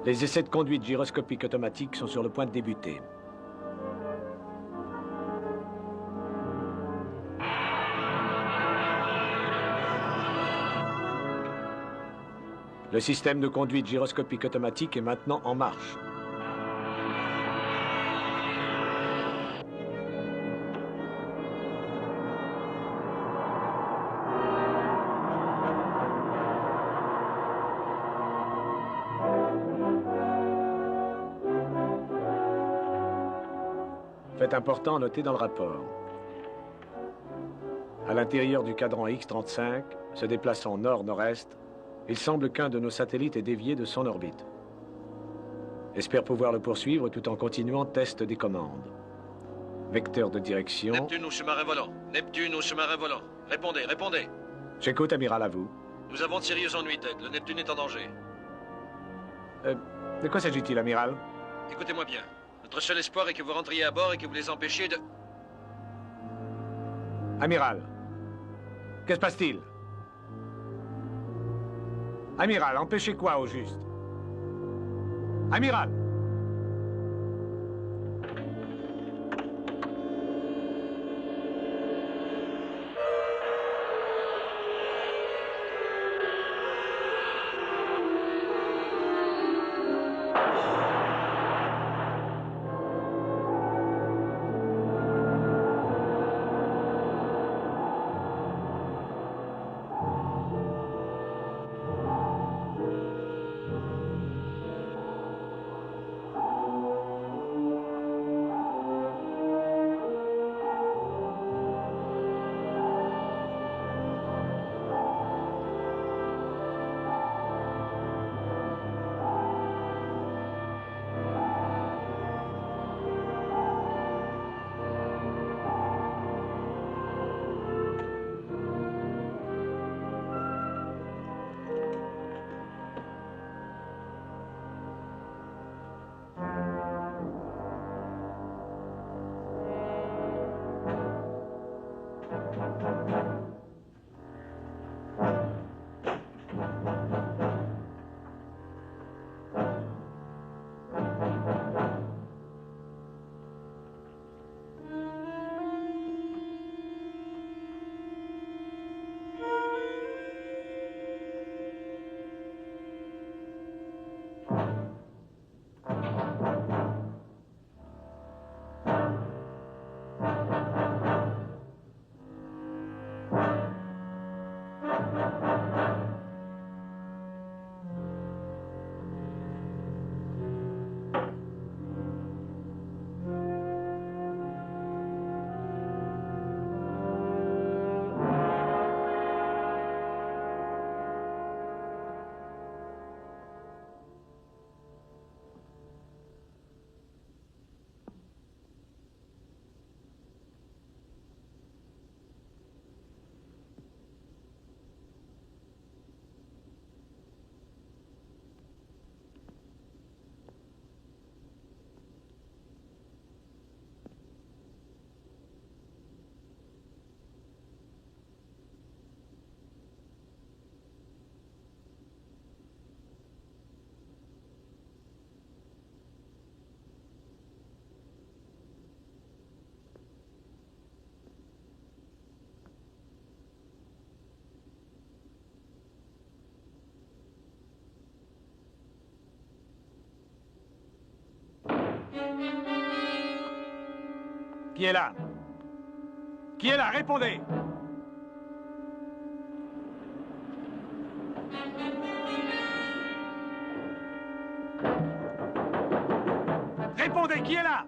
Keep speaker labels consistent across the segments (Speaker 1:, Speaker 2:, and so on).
Speaker 1: Les essais de conduite gyroscopique automatique sont sur le point de débuter. Le système de conduite gyroscopique automatique est maintenant en marche. Fait important noté dans le rapport. À l'intérieur du cadran X-35, se déplaçant nord-nord-est, il semble qu'un de nos satellites est dévié de son orbite. Espère pouvoir le poursuivre tout en continuant test des commandes. Vecteur de direction...
Speaker 2: Neptune ou sous-marin volant. Neptune ou sous-marin volant. Répondez, répondez.
Speaker 1: J'écoute, amiral, à vous.
Speaker 2: Nous avons de sérieux ennuis, Ted. Le Neptune est en danger.
Speaker 1: De quoi s'agit-il, amiral?
Speaker 2: Écoutez-moi bien. Notre seul espoir est que vous rentriez à bord et que vous les empêchiez de...
Speaker 1: Amiral, que se passe-t-il? Amiral, empêchez quoi au juste? Amiral! Qui est là? Qui est là? Répondez! Répondez, qui est là?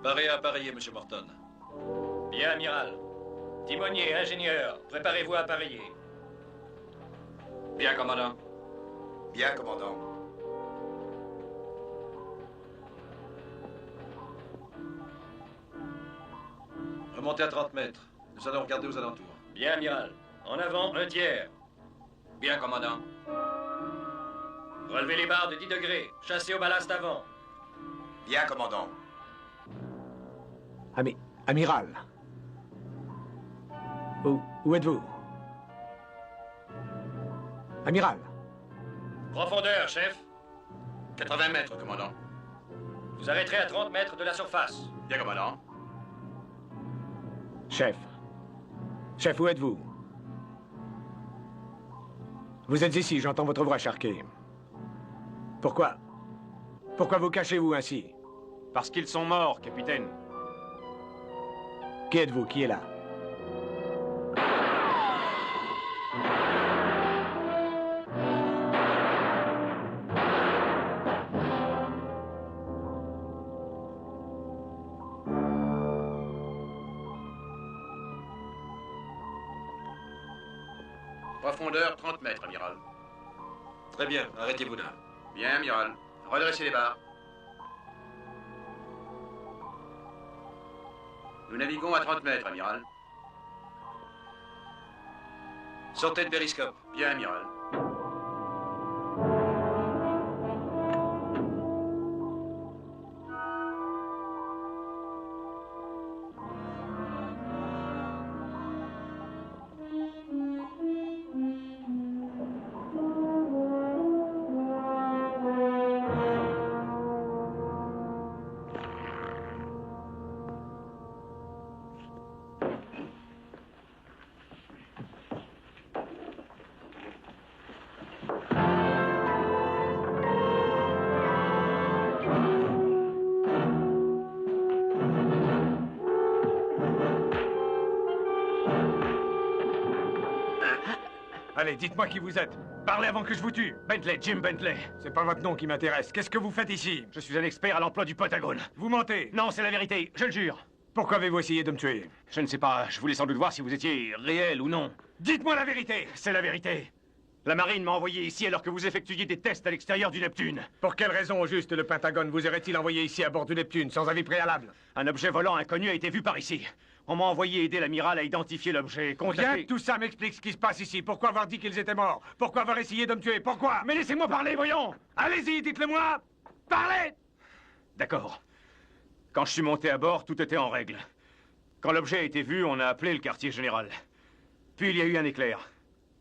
Speaker 2: Parez à appareiller, Monsieur Morton.
Speaker 3: Bien, amiral. Timonier, ingénieur, préparez-vous à appareiller.
Speaker 2: Bien, commandant.
Speaker 4: Bien, commandant.
Speaker 2: Remontez à 30 mètres. Nous allons regarder aux alentours.
Speaker 3: Bien, amiral. En avant, 1 tiers.
Speaker 2: Bien, commandant.
Speaker 3: Relevez les barres de 10 degrés. Chassez au ballast avant.
Speaker 4: Bien, commandant.
Speaker 1: Amiral. Où êtes-vous? Amiral.
Speaker 3: Profondeur, chef.
Speaker 2: 80 mètres, commandant.
Speaker 3: Vous arrêterez à 30 mètres de la surface.
Speaker 2: Bien, commandant.
Speaker 1: Chef. Chef, où êtes-vous? Vous êtes ici, j'entends votre voix charquée. Pourquoi? Pourquoi vous cachez-vous ainsi?
Speaker 5: Parce qu'ils sont morts, capitaine.
Speaker 1: Qui êtes-vous? Qui est là?
Speaker 6: Profondeur 30 mètres, amiral.
Speaker 2: Très bien, arrêtez-vous là.
Speaker 6: Bien, amiral. Redressez les barres. Nous naviguons à 30 mètres, amiral.
Speaker 2: Sortez de périscope.
Speaker 6: Bien, amiral.
Speaker 1: Allez, dites-moi qui vous êtes. Parlez avant que je vous tue.
Speaker 5: Bentley, Jim Bentley.
Speaker 1: C'est pas votre nom qui m'intéresse. Qu'est-ce que vous faites ici?
Speaker 5: Je suis un expert à l'emploi du Pentagone.
Speaker 1: Vous mentez.
Speaker 5: Non, c'est la vérité, je le jure.
Speaker 1: Pourquoi avez-vous essayé de me tuer?
Speaker 5: Je ne sais pas, je voulais sans doute voir si vous étiez réel ou non.
Speaker 1: Dites-moi la vérité.
Speaker 5: C'est la vérité. La marine m'a envoyé ici alors que vous effectuiez des tests à l'extérieur du Neptune.
Speaker 1: Pour quelle raison, au juste, le Pentagone vous aurait-il envoyé ici à bord du Neptune, sans avis préalable?
Speaker 5: Un objet volant inconnu a été vu par ici. On m'a envoyé aider l'amiral à identifier l'objet.
Speaker 1: Bien
Speaker 5: Contacter...
Speaker 1: que tout ça m'explique ce qui se passe ici. Pourquoi avoir dit qu'ils étaient morts? Pourquoi avoir essayé de me tuer? Pourquoi?
Speaker 5: Mais laissez-moi parler, voyons.
Speaker 1: Allez-y, dites-le-moi. Parlez!
Speaker 5: D'accord. Quand je suis monté à bord, tout était en règle. Quand l'objet a été vu, on a appelé le quartier général. Puis il y a eu un éclair.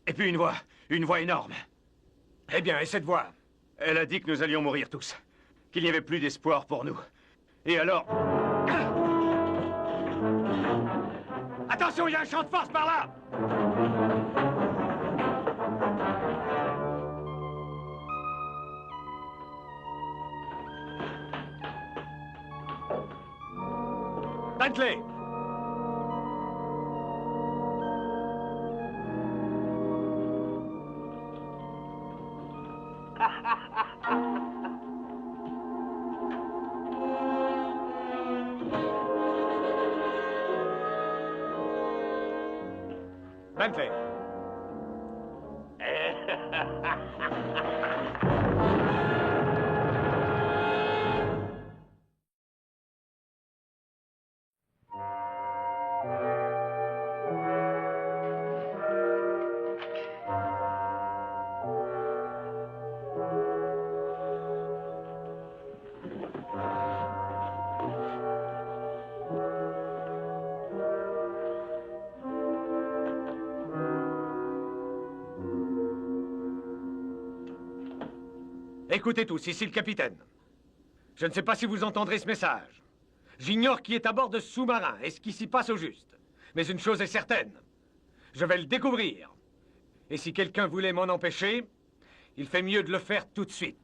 Speaker 5: Et puis une voix énorme.
Speaker 1: Eh bien, et cette voix?
Speaker 5: Elle a dit que nous allions mourir tous. Qu'il n'y avait plus d'espoir pour nous. Et alors...
Speaker 1: Attention, il y a un champ de force par là! Bentley! Bentley. Écoutez tous, ici le capitaine. Je ne sais pas si vous entendrez ce message. J'ignore qui est à bord de ce sous-marin et ce qui s'y passe au juste. Mais une chose est certaine. Je vais le découvrir. Et si quelqu'un voulait m'en empêcher, il fait mieux de le faire tout de suite.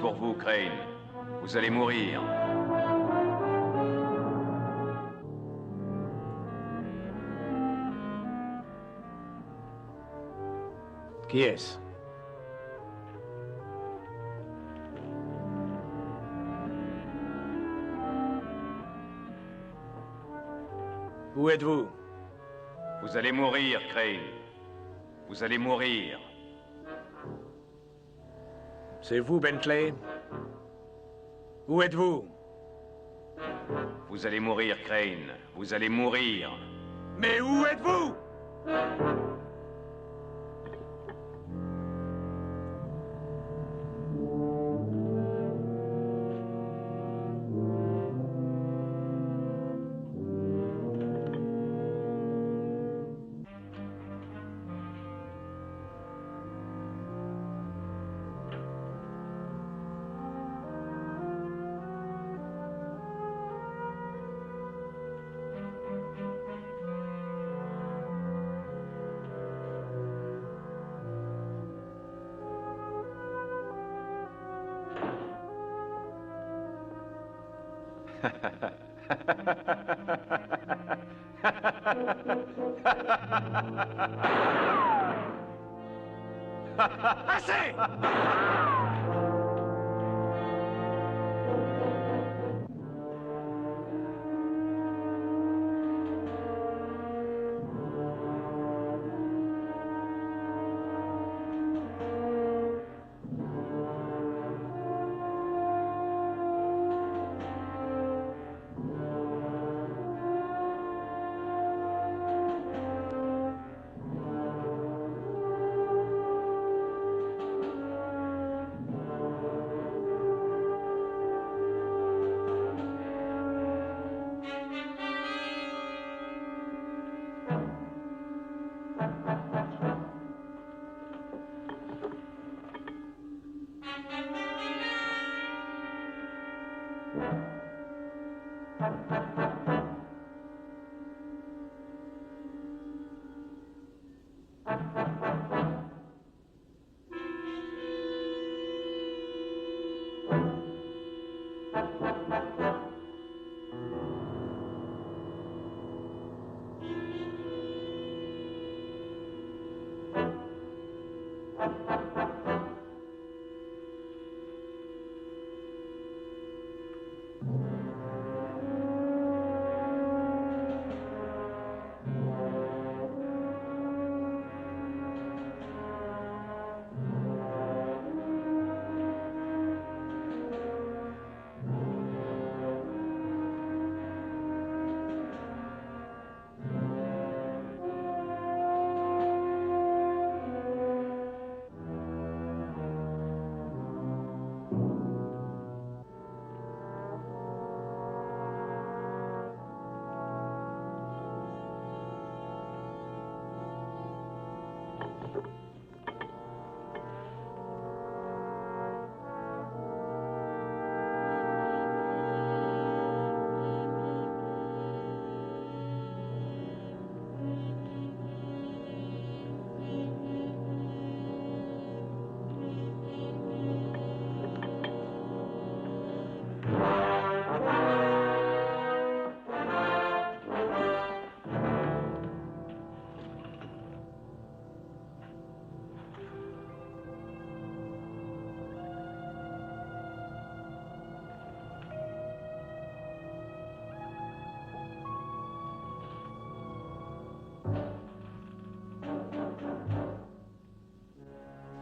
Speaker 5: pour vous, Crane. Vous allez mourir.
Speaker 1: Qui est-ce? Où êtes-vous?
Speaker 5: Vous allez mourir, Crane. Vous allez mourir.
Speaker 1: C'est vous, Bentley? Où êtes-vous?
Speaker 5: Vous allez mourir, Crane. Vous allez mourir.
Speaker 1: Mais où êtes-vous?
Speaker 5: Assez!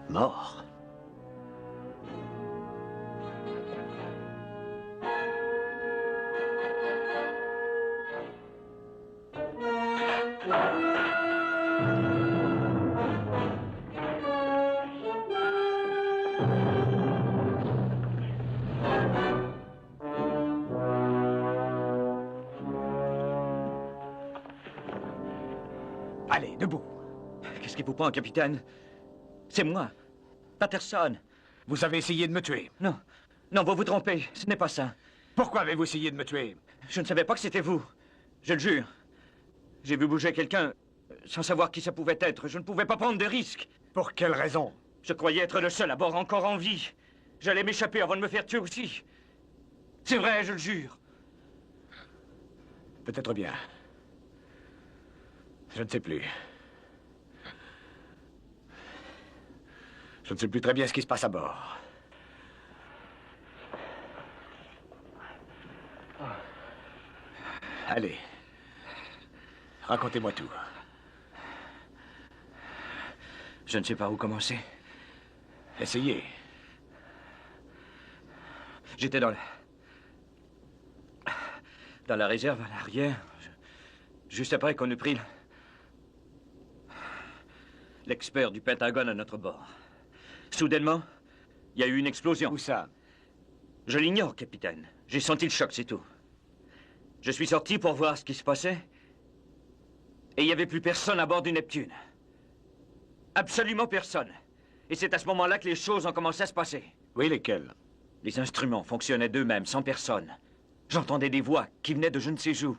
Speaker 1: Mort. Allez, debout.
Speaker 7: Qu'est-ce qui vous prend, capitaine? C'est moi, Patterson.
Speaker 1: Vous avez essayé de me tuer.
Speaker 7: Non, non, vous vous trompez. Ce n'est pas ça.
Speaker 1: Pourquoi avez-vous essayé de me tuer?
Speaker 7: Je ne savais pas que c'était vous. Je le jure. J'ai vu bouger quelqu'un sans savoir qui ça pouvait être. Je ne pouvais pas prendre de risques.
Speaker 1: Pour quelle raison?
Speaker 7: Je croyais être le seul à bord encore en vie. J'allais m'échapper avant de me faire tuer aussi. C'est vrai, je le jure.
Speaker 1: Peut-être bien. Je ne sais plus. Je ne sais plus très bien ce qui se passe à bord. Allez. Racontez-moi tout.
Speaker 7: Je ne sais pas où commencer.
Speaker 1: Essayez.
Speaker 7: J'étais dans la réserve à l'arrière, juste après qu'on eut pris l'expert du Pentagone à notre bord. Soudainement, il y a eu une explosion.
Speaker 1: Où ça?
Speaker 7: Je l'ignore, capitaine. J'ai senti le choc, c'est tout. Je suis sorti pour voir ce qui se passait. Et il n'y avait plus personne à bord du Neptune. Absolument personne. Et c'est à ce moment-là que les choses ont commencé à se passer.
Speaker 1: Oui, lesquels?
Speaker 7: Les instruments fonctionnaient d'eux-mêmes, sans personne. J'entendais des voix qui venaient de je ne sais où.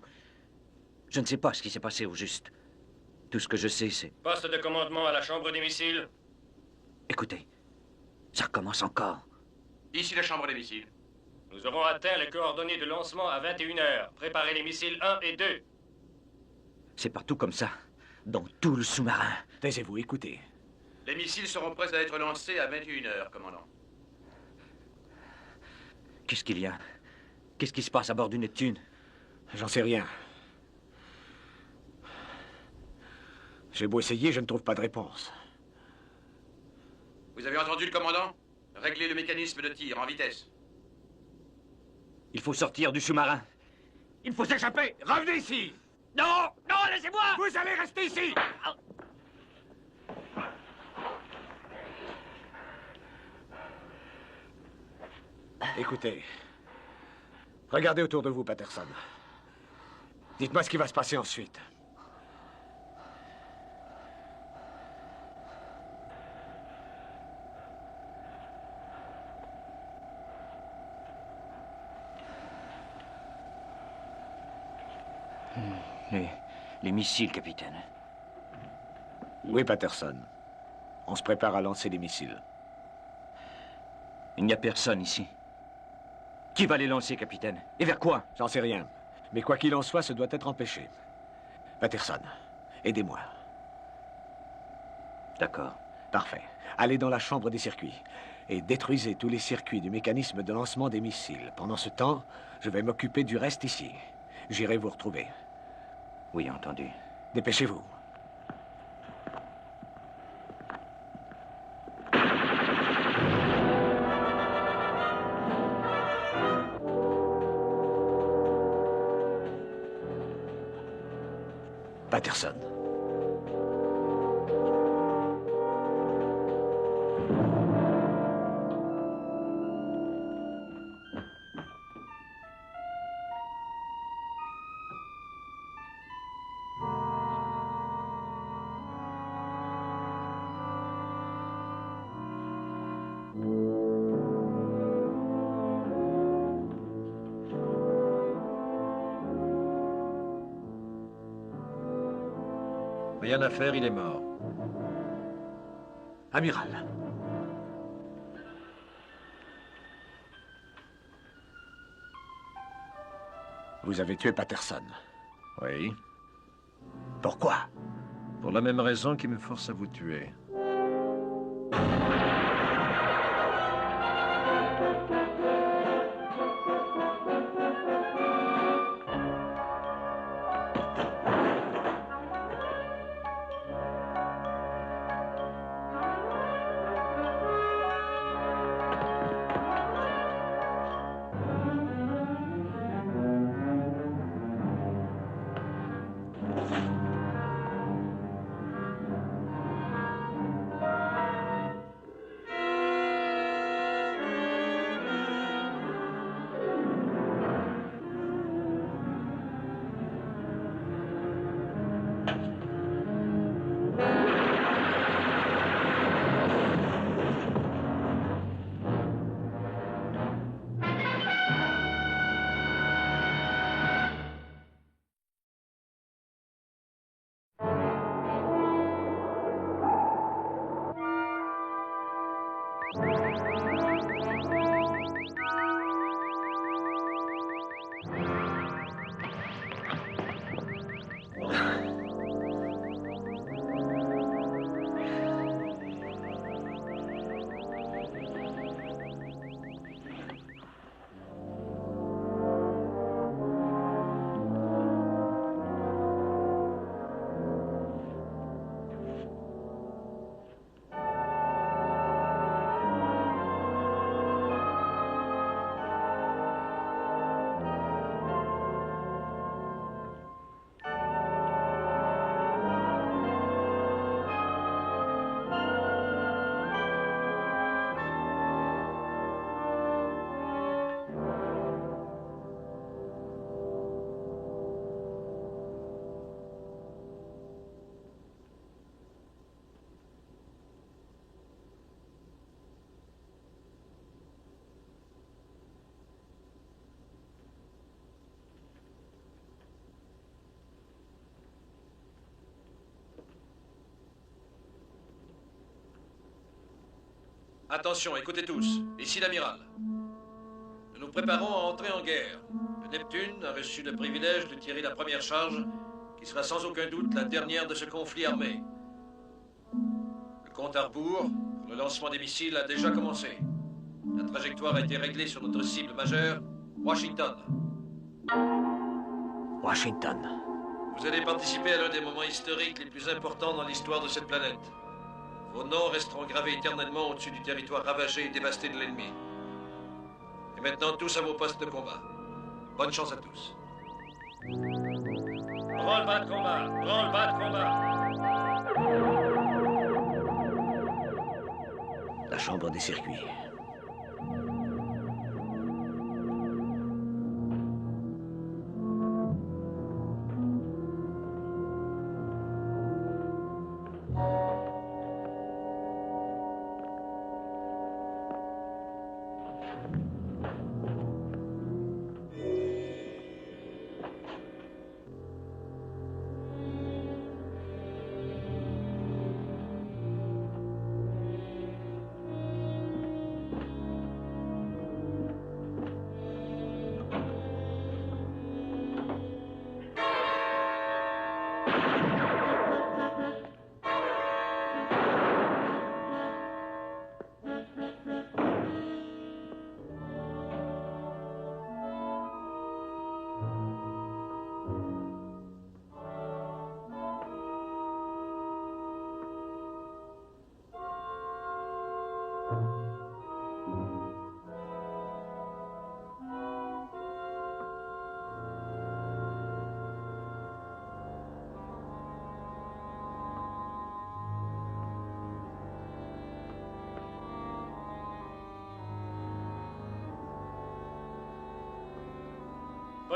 Speaker 7: Je ne sais pas ce qui s'est passé au juste. Tout ce que je sais, c'est...
Speaker 3: Poste de commandement à la chambre des missiles.
Speaker 7: Écoutez, ça recommence encore.
Speaker 6: Ici la chambre des missiles.
Speaker 3: Nous aurons atteint les coordonnées de lancement à 21h. Préparez les missiles 1 et 2.
Speaker 7: C'est partout comme ça, dans tout le sous-marin.
Speaker 1: Taisez-vous, écoutez.
Speaker 6: Les missiles seront prêts à être lancés à 21h, commandant.
Speaker 7: Qu'est-ce qu'il y a? Qu'est-ce qui se passe à bord du Neptune?
Speaker 1: J'en sais rien. J'ai beau essayer, je ne trouve pas de réponse.
Speaker 6: Vous avez entendu le commandant? Réglez le mécanisme de tir en vitesse.
Speaker 7: Il faut sortir du sous-marin.
Speaker 5: Il faut s'échapper. Revenez ici.
Speaker 7: Non! Non, laissez-moi!
Speaker 5: Vous allez rester ici.
Speaker 1: Écoutez. Regardez autour de vous, Patterson. Dites-moi ce qui va se passer ensuite.
Speaker 7: Les missiles, capitaine.
Speaker 1: Oui, Patterson. On se prépare à lancer les missiles.
Speaker 7: Il n'y a personne ici. Qui va les lancer, capitaine? Et vers quoi?
Speaker 1: J'en sais rien. Mais quoi qu'il en soit, ce doit être empêché. Patterson, aidez-moi.
Speaker 7: D'accord.
Speaker 1: Parfait. Allez dans la chambre des circuits et détruisez tous les circuits du mécanisme de lancement des missiles. Pendant ce temps, je vais m'occuper du reste ici. J'irai vous retrouver.
Speaker 7: Oui, entendu.
Speaker 1: Dépêchez-vous. Patterson.
Speaker 2: Rien à faire, il est mort.
Speaker 1: Amiral. Vous avez tué Patterson.
Speaker 2: Oui.
Speaker 1: Pourquoi?
Speaker 2: Pour la même raison qui me force à vous tuer. Attention, écoutez tous. Ici l'amiral. Nous nous préparons à entrer en guerre. Le Neptune a reçu le privilège de tirer la première charge, qui sera sans aucun doute la dernière de ce conflit armé. Le compte à rebours pour le lancement des missiles a déjà commencé. La trajectoire a été réglée sur notre cible majeure, Washington.
Speaker 1: Washington.
Speaker 2: Vous allez participer à l'un des moments historiques les plus importants dans l'histoire de cette planète. Vos noms resteront gravés éternellement au-dessus du territoire ravagé et dévasté de l'ennemi. Et maintenant, tous à vos postes de combat. Bonne chance à tous.
Speaker 3: Branle-bas de combat! Branle-bas de combat!
Speaker 1: La chambre des circuits.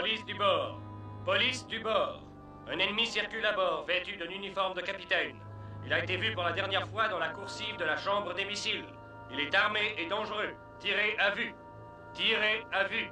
Speaker 3: Police du bord. Police du bord. Un ennemi circule à bord, vêtu d'un uniforme de capitaine. Il a été vu pour la dernière fois dans la coursive de la chambre des missiles. Il est armé et dangereux. Tirez à vue. Tirez à vue.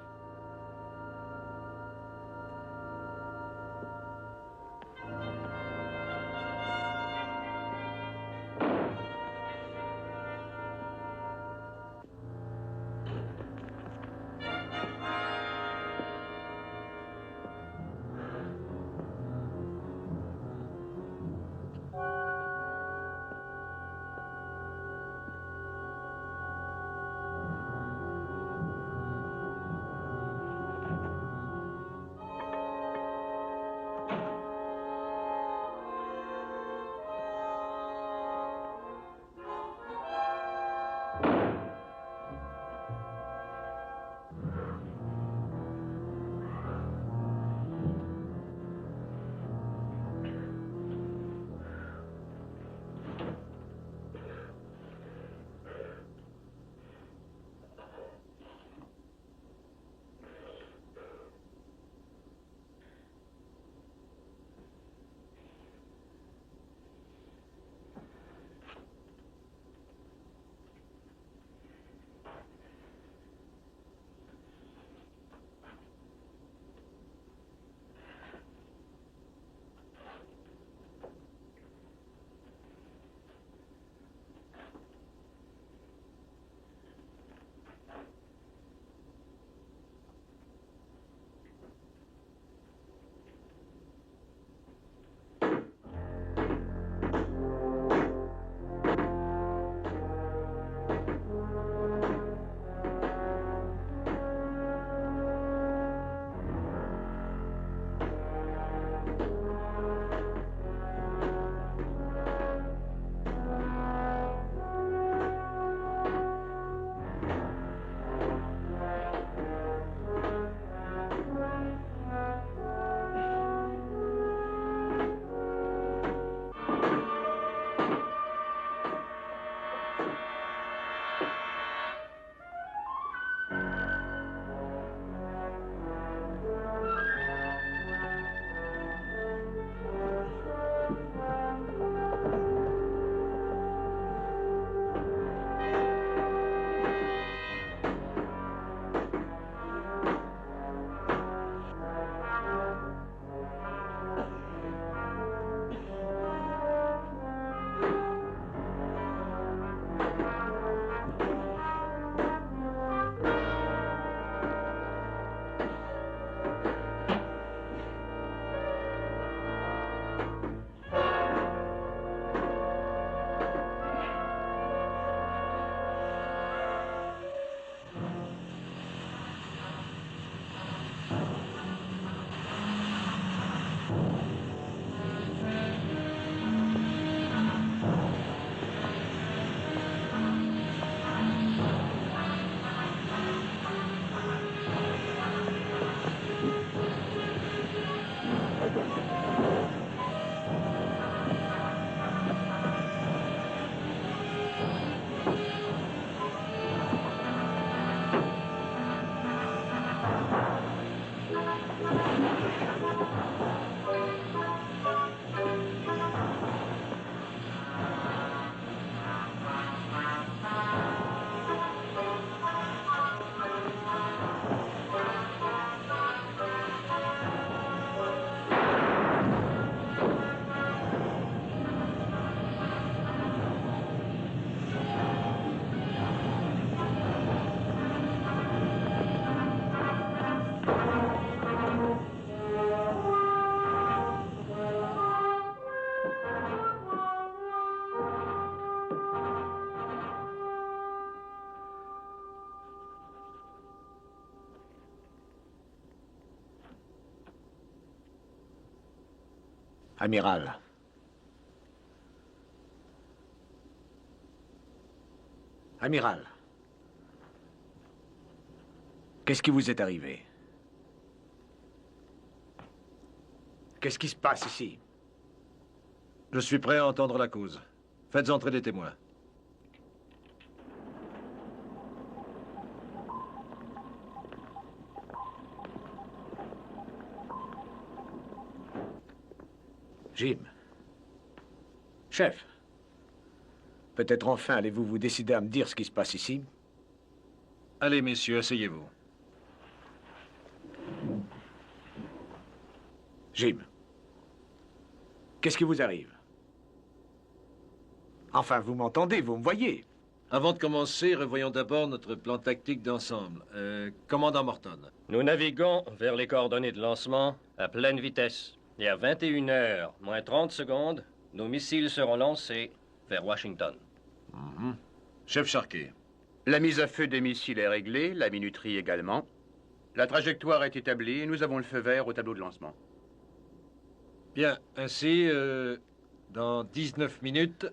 Speaker 1: Amiral. Amiral. Qu'est-ce qui vous est arrivé? Qu'est-ce qui se passe ici?
Speaker 6: Je suis prêt à entendre la cause. Faites entrer des témoins.
Speaker 1: Jim. Chef. Peut-être enfin allez-vous vous décider à me dire ce qui se passe ici?
Speaker 6: Allez, messieurs, asseyez-vous.
Speaker 1: Jim. Qu'est-ce qui vous arrive? Enfin, vous m'entendez, vous me voyez.
Speaker 6: Avant de commencer, revoyons d'abord notre plan tactique d'ensemble. Commandant Morton.
Speaker 3: Nous naviguons vers les coordonnées de lancement à pleine vitesse. Et à 21h, moins 30 secondes, nos missiles seront lancés vers Washington.
Speaker 6: Chef Sharkey.
Speaker 8: La mise à feu des missiles est réglée, la minuterie également. La trajectoire est établie et nous avons le feu vert au tableau de lancement.
Speaker 6: Bien, ainsi, dans 19 minutes,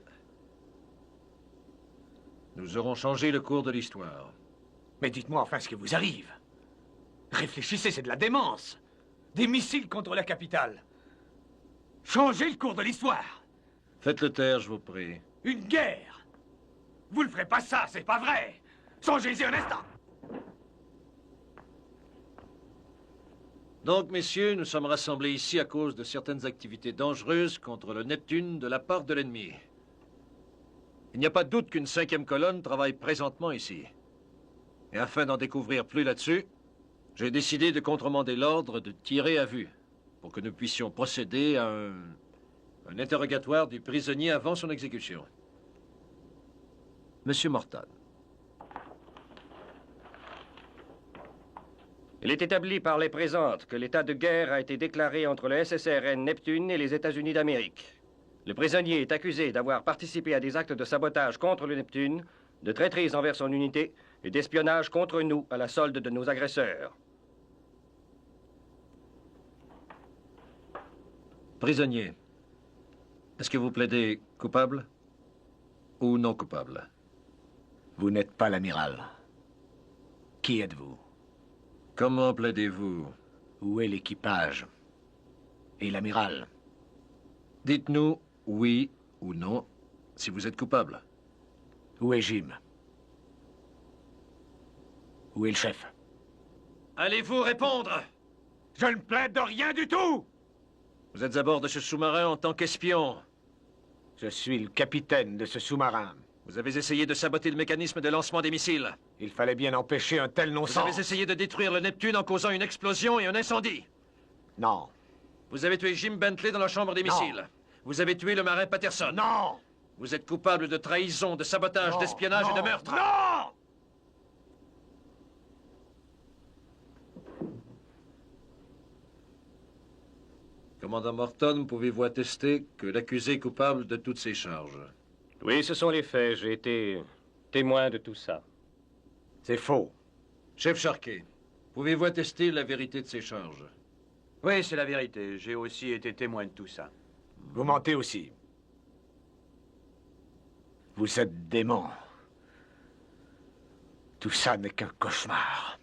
Speaker 6: nous aurons changé le cours de l'histoire.
Speaker 1: Mais dites-moi enfin ce qui vous arrive. Réfléchissez, c'est de la démence. Des missiles contre la capitale. Changez le cours de l'histoire.
Speaker 6: Faites-le taire, je vous prie.
Speaker 1: Une guerre. Vous ne ferez pas ça, c'est pas vrai. Songez-y un instant.
Speaker 6: Donc, messieurs, nous sommes rassemblés ici à cause de certaines activités dangereuses contre le Neptune de la part de l'ennemi. Il n'y a pas de doute qu'une 5e colonne travaille présentement ici. Et afin d'en découvrir plus là-dessus, j'ai décidé de contremander l'ordre de tirer à vue pour que nous puissions procéder à un interrogatoire du prisonnier avant son exécution. Monsieur Morton.
Speaker 3: Il est établi par les présentes que l'état de guerre a été déclaré entre le SSRN Neptune et les États-Unis d'Amérique. Le prisonnier est accusé d'avoir participé à des actes de sabotage contre le Neptune, de traîtrise envers son unité et d'espionnage contre nous à la solde de nos agresseurs.
Speaker 6: Prisonnier, est-ce que vous plaidez coupable ou non coupable?
Speaker 1: Vous n'êtes pas l'amiral. Qui êtes-vous?
Speaker 6: Comment plaidez-vous?
Speaker 1: Où est l'équipage? Et l'amiral?
Speaker 6: Dites-nous oui ou non si vous êtes coupable.
Speaker 1: Où est Jim? Où est le chef?
Speaker 6: Allez-vous répondre?
Speaker 1: Je ne plaide de rien du tout!
Speaker 6: Vous êtes à bord de ce sous-marin en tant qu'espion.
Speaker 1: Je suis le capitaine de ce sous-marin.
Speaker 6: Vous avez essayé de saboter le mécanisme de lancement des missiles.
Speaker 1: Il fallait bien empêcher un tel
Speaker 6: Vous
Speaker 1: non-sens.
Speaker 6: avez essayé de détruire le Neptune en causant une explosion et un incendie.
Speaker 1: Non.
Speaker 6: Vous avez tué Jim Bentley dans la chambre des missiles. Vous avez tué le marin Patterson.
Speaker 1: Non!
Speaker 6: Vous êtes coupable de trahison, de sabotage,
Speaker 1: Non,
Speaker 6: d'espionnage et de
Speaker 1: non,
Speaker 6: meurtre.
Speaker 1: Non!
Speaker 6: Commandant Morton, pouvez-vous attester que l'accusé est coupable de toutes ces charges?
Speaker 3: Oui, ce sont les faits. J'ai été témoin de tout ça.
Speaker 1: C'est faux.
Speaker 6: Chef Sharkey, pouvez-vous attester la vérité de ces charges?
Speaker 8: Oui, c'est la vérité. J'ai aussi été témoin de tout ça.
Speaker 1: Vous mentez aussi. Vous êtes dément. Tout ça n'est qu'un cauchemar.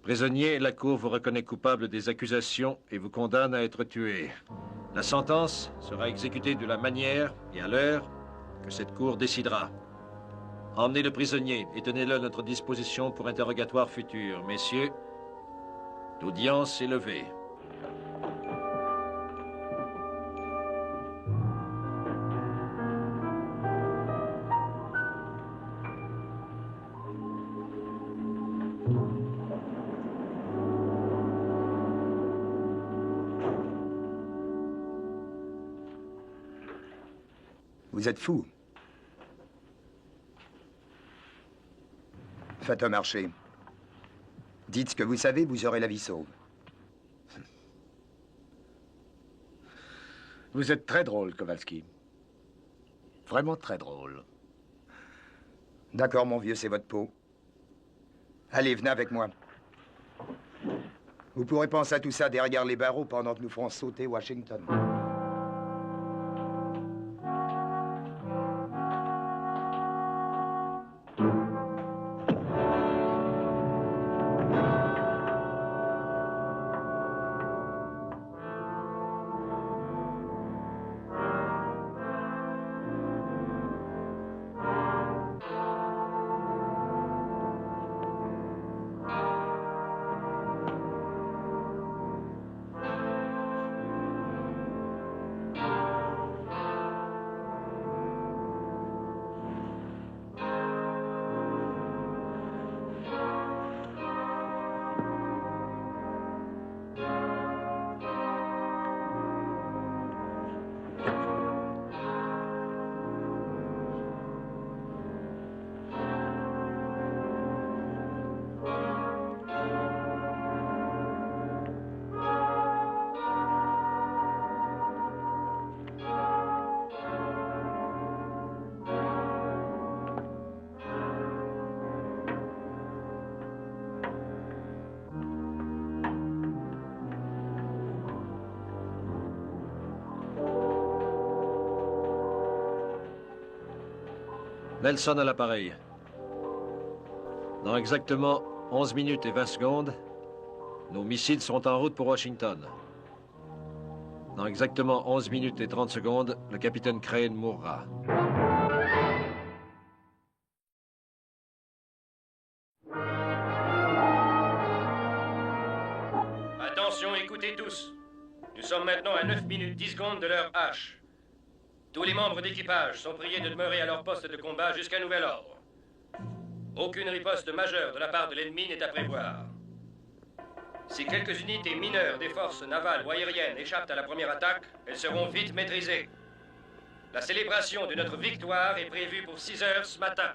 Speaker 6: Prisonnier, la Cour vous reconnaît coupable des accusations et vous condamne à être tué. La sentence sera exécutée de la manière et à l'heure que cette Cour décidera. Emmenez le prisonnier et tenez-le à notre disposition pour interrogatoire futur. Messieurs, L'audience est levée.
Speaker 9: Vous êtes fou. Faites un marché. Dites ce que vous savez, vous aurez la vie sauve.
Speaker 1: Vous êtes très drôle, Kowalski. Vraiment très drôle.
Speaker 9: D'accord, mon vieux, c'est votre peau. Allez, venez avec moi. Vous pourrez penser à tout ça derrière les barreaux pendant que nous ferons sauter Washington.
Speaker 6: Nelson à l'appareil. Dans exactement 11 minutes et 20 secondes, nos missiles seront en route pour Washington. Dans exactement 11 minutes et 30 secondes, le capitaine Crane mourra.
Speaker 3: Attention, écoutez tous. Nous sommes maintenant à 9 minutes 10 secondes de l'heure H. Tous les membres d'équipage sont priés de demeurer à leur poste de combat jusqu'à nouvel ordre. Aucune riposte majeure de la part de l'ennemi n'est à prévoir. Si quelques unités mineures des forces navales ou aériennes échappent à la première attaque, elles seront vite maîtrisées. La célébration de notre victoire est prévue pour 6 heures ce matin.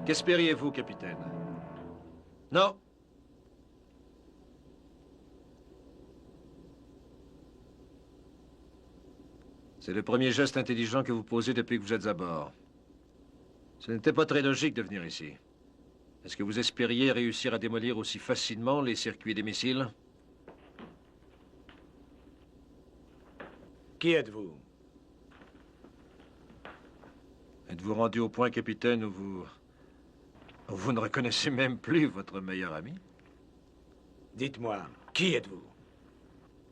Speaker 6: Qu'espériez-vous, capitaine? Non. C'est le premier geste intelligent que vous posez depuis que vous êtes à bord. Ce n'était pas très logique de venir ici. Est-ce que vous espériez réussir à démolir aussi facilement les circuits des missiles?
Speaker 1: Qui êtes-vous?
Speaker 6: Êtes-vous rendu au point, capitaine, où vous Vous ne reconnaissez même plus votre meilleur ami?
Speaker 1: Dites-moi, qui êtes-vous?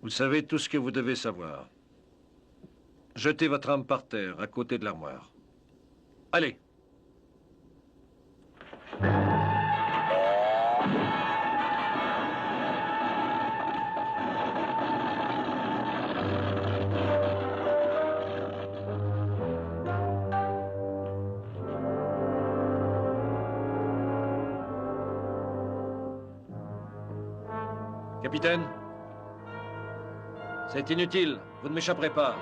Speaker 6: Vous savez tout ce que vous devez savoir. Jetez votre arme par terre, à côté de l'armoire. Allez. Capitaine, c'est inutile, vous ne m'échapperez pas.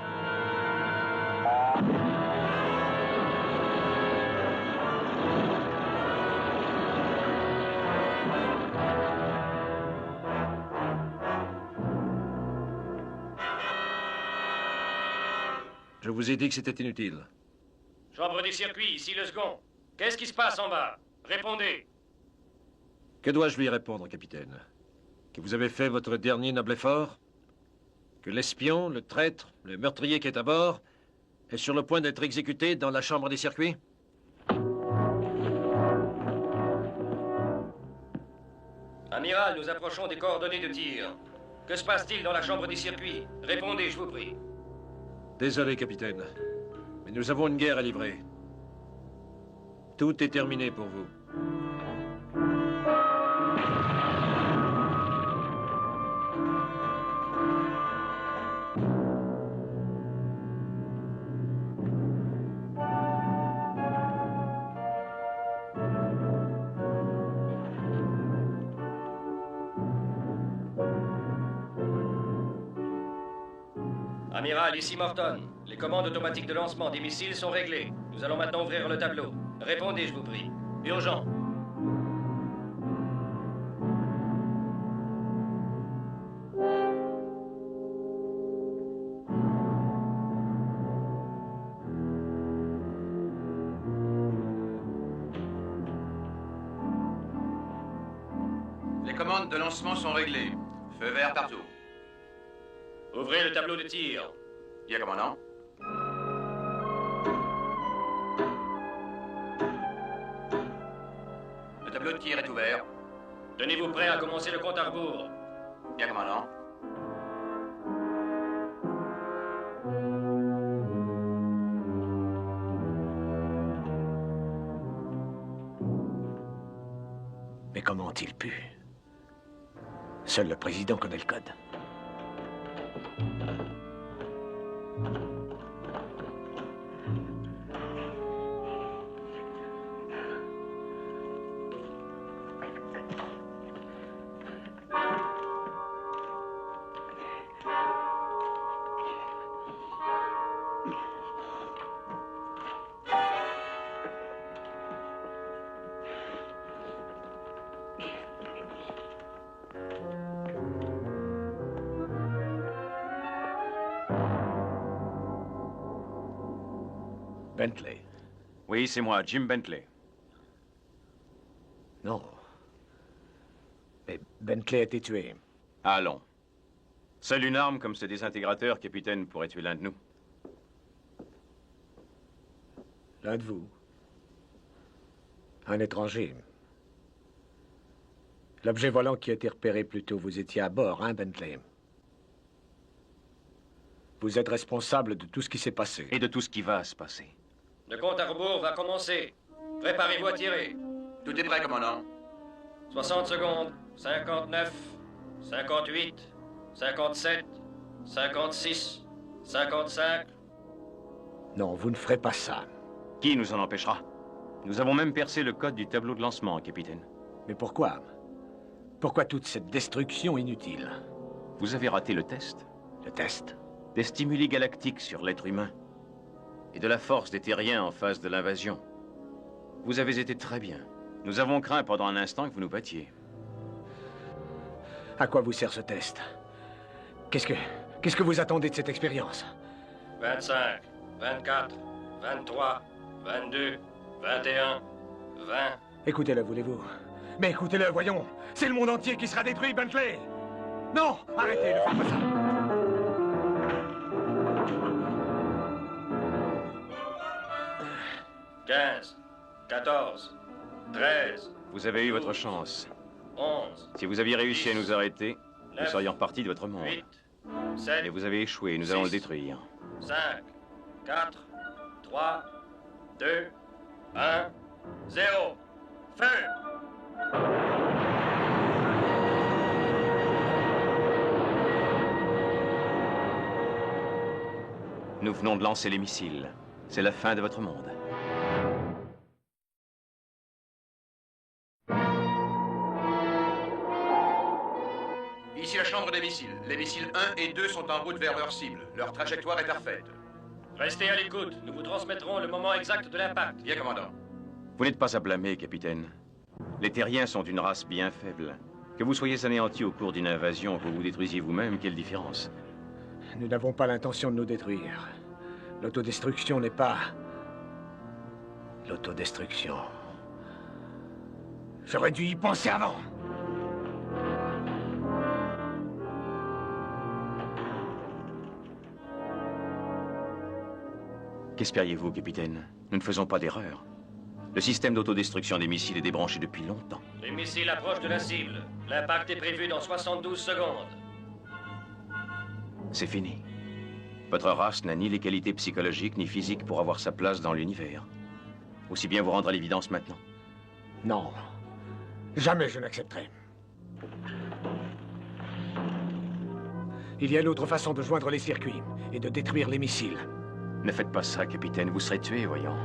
Speaker 6: Je vous ai dit que c'était inutile.
Speaker 3: Chambre des circuits, ici le second. Qu'est-ce qui se passe en bas? Répondez.
Speaker 6: Que dois-je lui répondre, capitaine? Que vous avez fait votre dernier noble effort? Que l'espion, le traître, le meurtrier qui est à bord est sur le point d'être exécuté dans la chambre des circuits?
Speaker 3: Amiral, nous approchons des coordonnées de tir. Que se passe-t-il dans la chambre des circuits? Répondez, je vous prie.
Speaker 6: Désolé, capitaine, mais nous avons une guerre à livrer. Tout est terminé pour vous.
Speaker 3: Amiral, ici Morton. Les commandes automatiques de lancement des missiles sont réglées. Nous allons maintenant ouvrir le tableau. Répondez, je vous prie. Urgent.
Speaker 4: Les commandes de lancement sont réglées. Feu vert partout.
Speaker 3: Ouvrez le tableau de tir.
Speaker 4: Bien, commandant. Le tableau de tir est ouvert.
Speaker 3: Tenez-vous prêt à commencer le compte à rebours.
Speaker 4: Bien, commandant.
Speaker 1: Mais comment ont-ils pu? Seul le président connaît le code. Bentley.
Speaker 5: Oui, c'est moi, Jim Bentley.
Speaker 1: Non. Mais Bentley a été tué.
Speaker 5: Allons. Seule une arme comme ce désintégrateur, capitaine, pourrait tuer l'un de nous.
Speaker 1: L'un de vous. Un étranger. L'objet volant qui a été repéré plus tôt, vous étiez à bord, hein, Bentley? Vous êtes responsable de tout ce qui s'est passé.
Speaker 5: Et de tout ce qui va se passer.
Speaker 3: Le compte à rebours va commencer. Préparez-vous à tirer.
Speaker 4: Tout est prêt, commandant.
Speaker 3: 60 secondes. 59, 58, 57, 56, 55.
Speaker 1: Non, vous ne ferez pas ça.
Speaker 5: Qui nous en empêchera? Nous avons même percé le code du tableau de lancement, capitaine.
Speaker 1: Mais pourquoi? Pourquoi toute cette destruction inutile?
Speaker 5: Vous avez raté le test.
Speaker 1: Le test?
Speaker 5: Des stimuli galactiques sur l'être humain. Et de la force des terriens en face de l'invasion. Vous avez été très bien. Nous avons craint pendant un instant que vous nous battiez.
Speaker 1: À quoi vous sert ce test? Qu'est-ce que vous attendez de cette expérience?
Speaker 3: 25, 24, 23, 22, 21, 20.
Speaker 1: Écoutez-le, voulez-vous? Mais écoutez-le, voyons. C'est le monde entier qui sera détruit, Bentley! Non! Arrêtez, ne faites pas ça! «
Speaker 3: 15, 14, 13,
Speaker 5: Vous avez eu votre chance.
Speaker 3: 11,
Speaker 5: Si vous aviez réussi à nous arrêter, nous
Speaker 3: 9,
Speaker 5: serions repartis de votre monde.
Speaker 3: 8, 7,
Speaker 5: Mais vous avez échoué, nous allons le
Speaker 3: 6,
Speaker 5: détruire.
Speaker 3: 5, 4, 3, 2, 1, 0. Feu!
Speaker 5: Nous venons de lancer les missiles. C'est la fin de votre monde.
Speaker 4: Ici la chambre des missiles. Les missiles 1 et 2 sont en route vers leur cible. Leur trajectoire est parfaite.
Speaker 3: Restez à l'écoute. Nous vous transmettrons le moment exact de l'impact.
Speaker 4: Bien, commandant.
Speaker 5: Vous n'êtes pas à blâmer, capitaine. Les terriens sont une race bien faible. Que vous soyez anéantis au cours d'une invasion, que vous vous détruisiez vous-même, quelle différence?
Speaker 1: Nous n'avons pas l'intention de nous détruire. L'autodestruction n'est pas... l'autodestruction. J'aurais dû y penser avant.
Speaker 5: Qu'espériez-vous, capitaine? Nous ne faisons pas d'erreur. Le système d'autodestruction des missiles est débranché depuis longtemps.
Speaker 3: Les missiles approchent de la cible. L'impact est prévu dans 72 secondes.
Speaker 5: C'est fini. Votre race n'a ni les qualités psychologiques ni physiques pour avoir sa place dans l'univers. Aussi bien vous rendre à l'évidence maintenant.
Speaker 1: Non. Jamais je n'accepterai. Il y a une autre façon de joindre les circuits et de détruire les missiles.
Speaker 5: Ne faites pas ça, capitaine. Vous serez tué, voyons.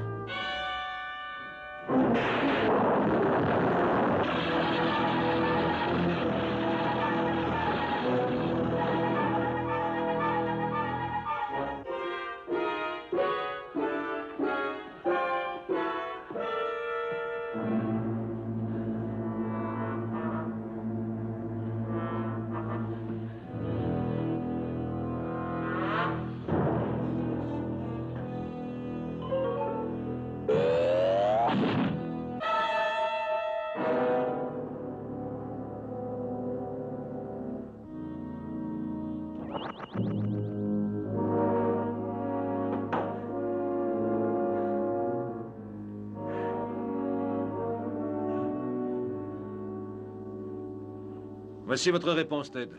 Speaker 6: Voici votre réponse, Ted.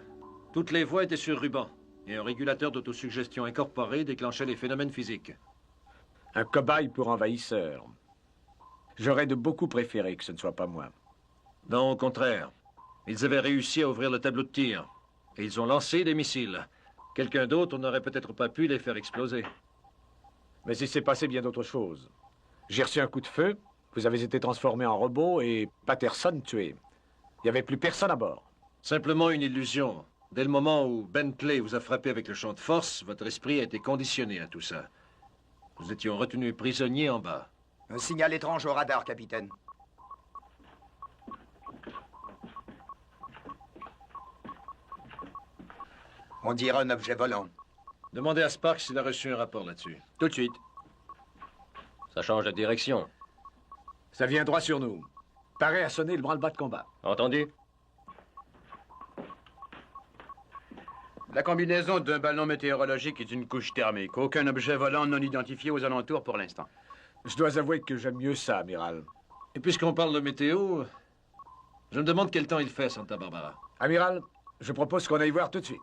Speaker 6: Toutes les voies étaient sur ruban, et un régulateur d'autosuggestion incorporé déclenchait les phénomènes physiques.
Speaker 1: Un cobaye pour envahisseur. J'aurais de beaucoup préféré que ce ne soit pas moi.
Speaker 6: Non, au contraire. Ils avaient réussi à ouvrir le tableau de tir, et ils ont lancé des missiles. Quelqu'un d'autre n'aurait peut-être pas pu les faire exploser.
Speaker 1: Mais il s'est passé bien d'autres choses. J'ai reçu un coup de feu, vous avez été transformé en robot et Patterson tué. Il n'y avait plus personne à bord.
Speaker 6: Simplement une illusion. Dès le moment où Bentley vous a frappé avec le champ de force, votre esprit a été conditionné à tout ça. Nous étions retenus prisonniers en bas.
Speaker 9: Un signal étrange au radar, capitaine. On dirait un objet volant.
Speaker 6: Demandez à Sparks s'il a reçu un rapport là-dessus.
Speaker 10: Tout de suite. Ça change de direction.
Speaker 1: Ça vient droit sur nous. Pareil à sonner le branle-bas de combat.
Speaker 10: Entendu?
Speaker 8: La combinaison d'un ballon météorologique et d'une couche thermique. Aucun objet volant non identifié aux alentours pour l'instant.
Speaker 1: Je dois avouer que j'aime mieux ça, amiral.
Speaker 6: Et puisqu'on parle de météo, je me demande quel temps il fait, Santa Barbara.
Speaker 1: Amiral, je propose qu'on aille voir tout de suite.